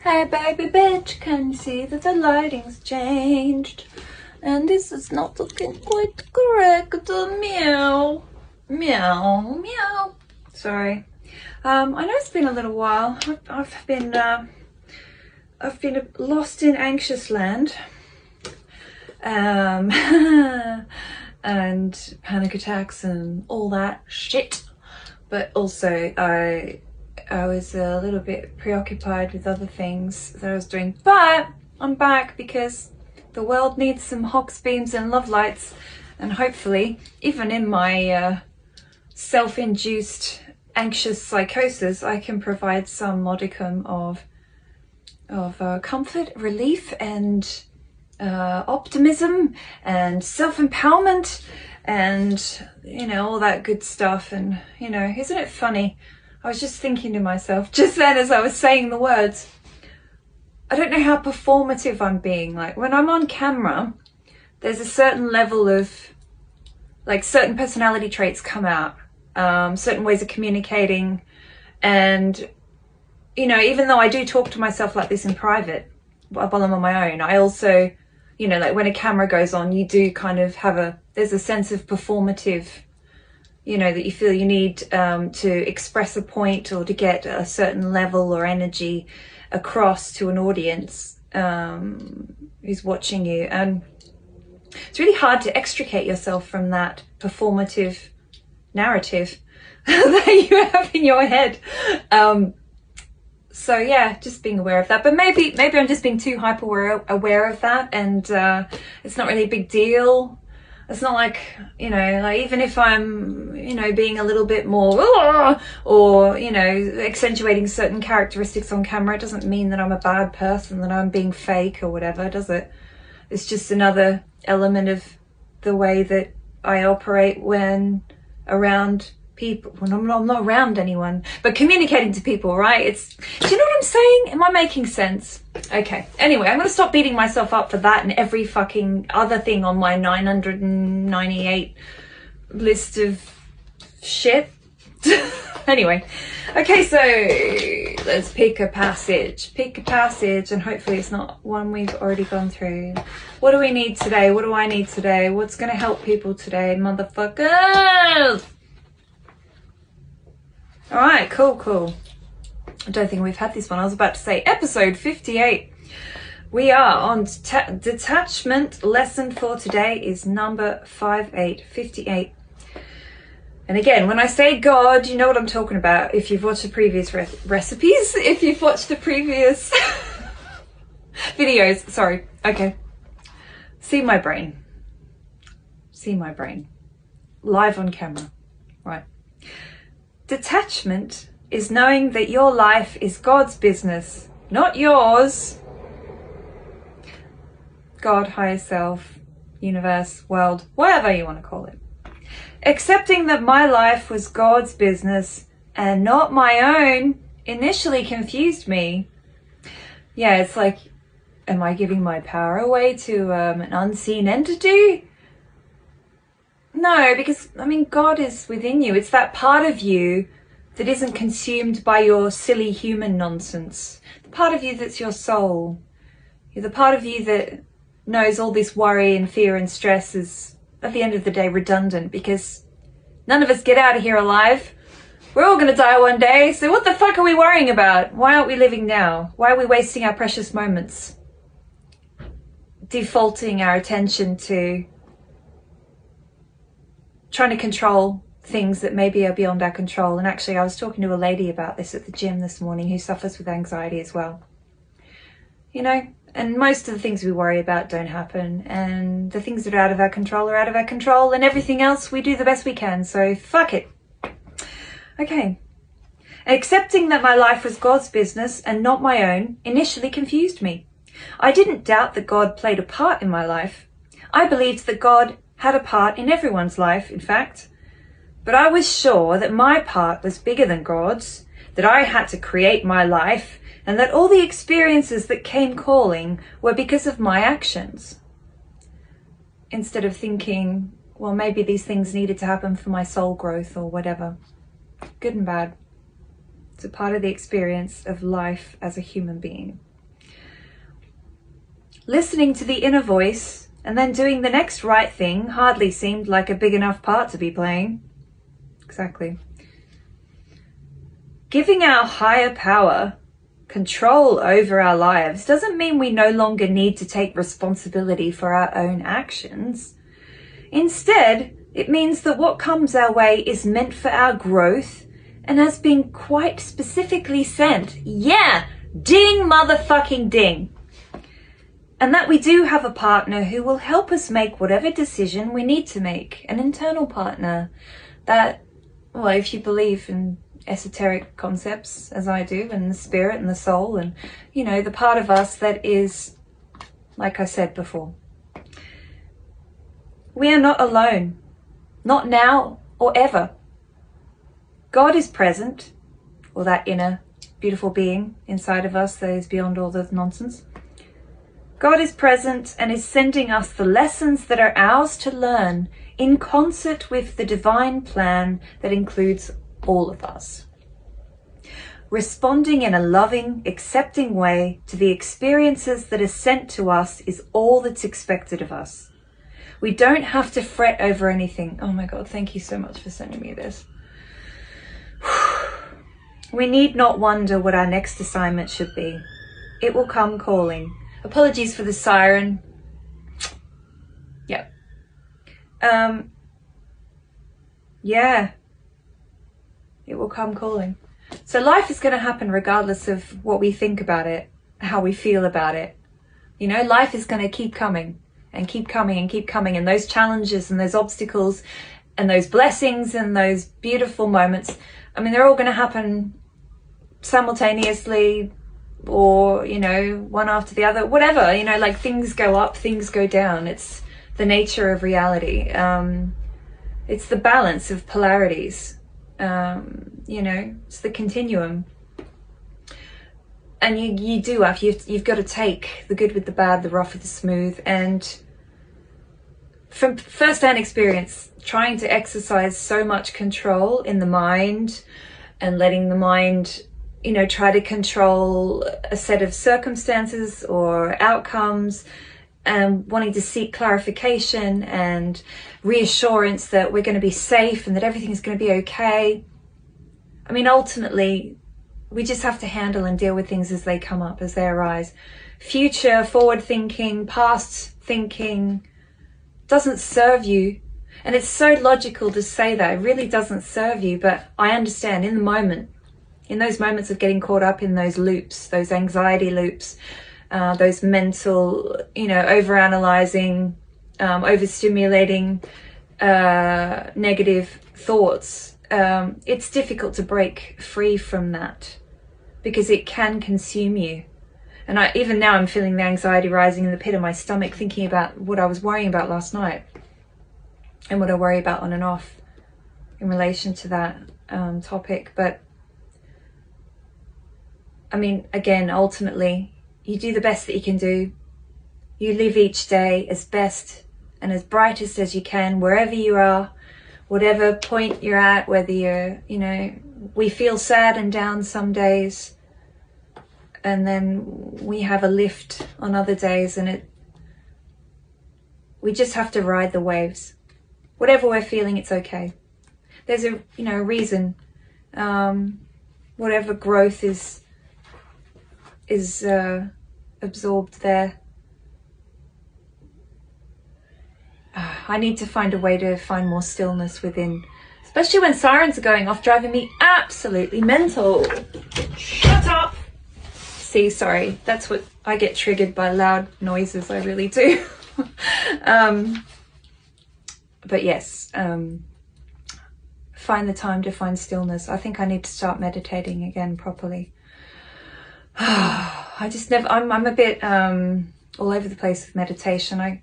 Hey baby bitch, can you see that the lighting's changed? And this is not looking quite correct. Meow. Meow. Meow. Sorry. I know it's been a little while. I've been lost in anxious land. And panic attacks and all that shit. But also I was a little bit preoccupied with other things that I was doing. But I'm back because the world needs some Hawks beams and love lights, and hopefully, even in my self-induced anxious psychosis, I can provide some modicum of comfort, relief, and optimism and self-empowerment and, you know, all that good stuff. And, you know, isn't it funny? I was just thinking to myself just then as I was saying the words, I don't know how performative I'm being. Like, when I'm on camera, there's a certain level of, like, certain personality traits come out, certain ways of communicating. And, you know, even though I do talk to myself like this in private while I'm on my own, I also, you know, like when a camera goes on, you do kind of have there's a sense of performative, you know, that you feel you need to express a point or to get a certain level or energy across to an audience who's watching you. And it's really hard to extricate yourself from that performative narrative that you have in your head. So yeah, just being aware of that. But maybe I'm just being too hyper aware of that, and it's not really a big deal. It's not like, you know, like even if I'm, you know, being a little bit more or, you know, accentuating certain characteristics on camera, it doesn't mean that I'm a bad person, that I'm being fake or whatever, does it? It's just another element of the way that I operate when around people, when I'm not around anyone, but communicating to people, right? Do you know what I'm saying? Am I making sense? Okay. Anyway, I'm going to stop beating myself up for that and every fucking other thing on my 998 list of shit. Anyway. Okay, so let's pick a passage, and hopefully it's not one we've already gone through. What do we need today? What do I need today? What's going to help people today, motherfuckers? All right, cool. I don't think we've had this one. I was about to say episode 58. We are on detachment. Lesson for today is number 58. And again, when I say God, you know what I'm talking about. If you've watched the previous recipes, if you've watched the previous videos, sorry. Okay. See my brain. Live on camera. Right. Detachment is knowing that your life is God's business, not yours. God, higher self, universe, world, whatever you want to call it. Accepting that my life was God's business and not my own initially confused me. Yeah, it's like, am I giving my power away to an unseen entity? No, because, I mean, God is within you. It's that part of you that isn't consumed by your silly human nonsense. The part of you that's your soul. You're the part of you that knows all this worry and fear and stress is, at the end of the day, redundant, because none of us get out of here alive. We're all going to die one day, so what the fuck are we worrying about? Why aren't we living now? Why are we wasting our precious moments? Defaulting our attention to trying to control things that maybe are beyond our control. And actually, I was talking to a lady about this at the gym this morning who suffers with anxiety as well. You know, and most of the things we worry about don't happen, and the things that are out of our control are out of our control, and everything else we do the best we can, so fuck it. Okay. Accepting that my life was God's business and not my own initially confused me. I didn't doubt that God played a part in my life. I believed that God had a part in everyone's life, in fact. But I was sure that my part was bigger than God's, that I had to create my life, and that all the experiences that came calling were because of my actions. Instead of thinking, well, maybe these things needed to happen for my soul growth or whatever. Good and bad. It's a part of the experience of life as a human being. Listening to the inner voice and then doing the next right thing hardly seemed like a big enough part to be playing. Exactly. Giving our higher power control over our lives doesn't mean we no longer need to take responsibility for our own actions. Instead, it means that what comes our way is meant for our growth and has been quite specifically sent. Yeah, ding motherfucking ding. And that we do have a partner who will help us make whatever decision we need to make. An internal partner that, well, if you believe in esoteric concepts, as I do, and the spirit and the soul and, you know, the part of us that is, like I said before. We are not alone. Not now or ever. God is present, or that inner beautiful being inside of us that is beyond all the nonsense. God is present and is sending us the lessons that are ours to learn in concert with the divine plan that includes all of us. Responding in a loving, accepting way to the experiences that are sent to us is all that's expected of us. We don't have to fret over anything. Oh my God, thank you so much for sending me this. We need not wonder what our next assignment should be. It will come calling. Apologies for the siren. Yep. Yeah. It will come calling. So life is going to happen regardless of what we think about it, how we feel about it. You know, life is going to keep coming and keep coming and keep coming. And those challenges and those obstacles and those blessings and those beautiful moments, I mean, they're all going to happen simultaneously, or, you know, one after the other, whatever, you know, like things go up, things go down. It's the nature of reality. It's the balance of polarities. You know, it's the continuum. And you've got to take the good with the bad, the rough with the smooth. And from first-hand experience, trying to exercise so much control in the mind and letting the mind, you know, try to control a set of circumstances or outcomes, and wanting to seek clarification and reassurance that we're going to be safe and that everything's going to be okay. I mean, ultimately, we just have to handle and deal with things as they come up, as they arise. Future, forward thinking, past thinking doesn't serve you. And it's so logical to say that. It really doesn't serve you. But I understand in the moment, in those moments of getting caught up in those loops, those anxiety loops, those mental, you know, overanalyzing, overstimulating, negative thoughts, it's difficult to break free from that because it can consume you. And even now I'm feeling the anxiety rising in the pit of my stomach, thinking about what I was worrying about last night and what I worry about on and off in relation to that topic. But I mean, again, ultimately, you do the best that you can do. You live each day as best and as brightest as you can, wherever you are, whatever point you're at, whether you're, you know, we feel sad and down some days, and then we have a lift on other days, and we just have to ride the waves. Whatever we're feeling, it's okay. There's a, you know, reason. Whatever growth is absorbed there. I need to find a way to find more stillness within, especially when sirens are going off, driving me absolutely mental. Shut up. See, sorry, that's what I get triggered by, loud noises. I really do. But yes, find the time to find stillness. I think I need to start meditating again properly. I just never, I'm a bit all over the place with meditation.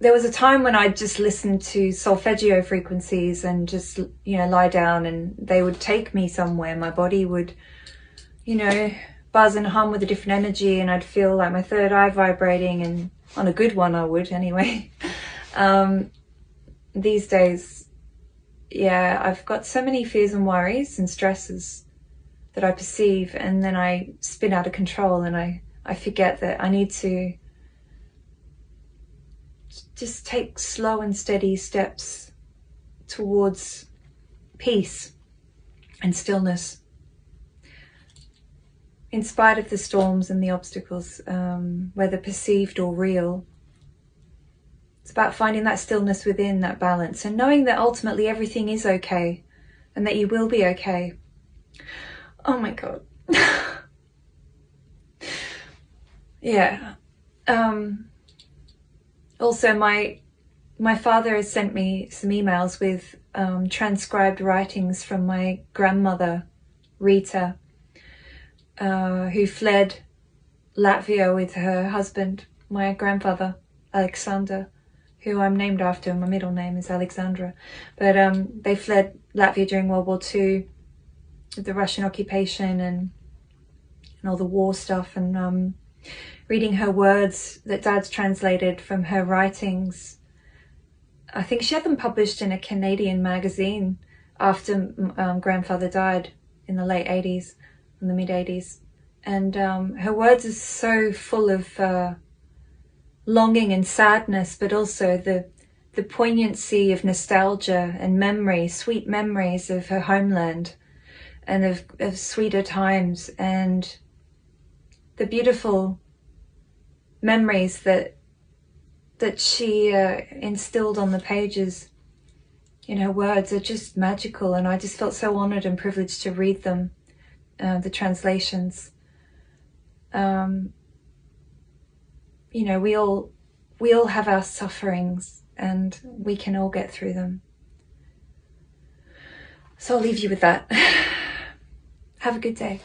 There was a time when I just listened to solfeggio frequencies and just, you know, lie down and they would take me somewhere. My body would, you know, buzz and hum with a different energy, and I'd feel like my third eye vibrating, and on a good one I would anyway. These days, yeah, I've got so many fears and worries and stresses that I perceive, and then I spin out of control and I I forget that I need to just take slow and steady steps towards peace and stillness, in spite of the storms and the obstacles, whether perceived or real. It's about finding that stillness within, that balance, and knowing that ultimately everything is okay and that you will be okay. Oh my God. Yeah. Also, my father has sent me some emails with transcribed writings from my grandmother, Rita, who fled Latvia with her husband, my grandfather, Alexander, who I'm named after. My middle name is Alexandra. But they fled Latvia during World War II, with the Russian occupation and all the war stuff. And reading her words that Dad's translated from her writings. I think she had them published in a Canadian magazine after grandfather died in the late 80s, in the mid 80s. And her words are so full of longing and sadness, but also the poignancy of nostalgia and memory, sweet memories of her homeland and of sweeter times, and the beautiful memories that she instilled on the pages in her words are just magical. And I just felt so honored and privileged to read them, the translations. You know, we all have our sufferings and we can all get through them. So I'll leave you with that. Have a good day.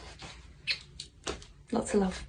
Lots of love.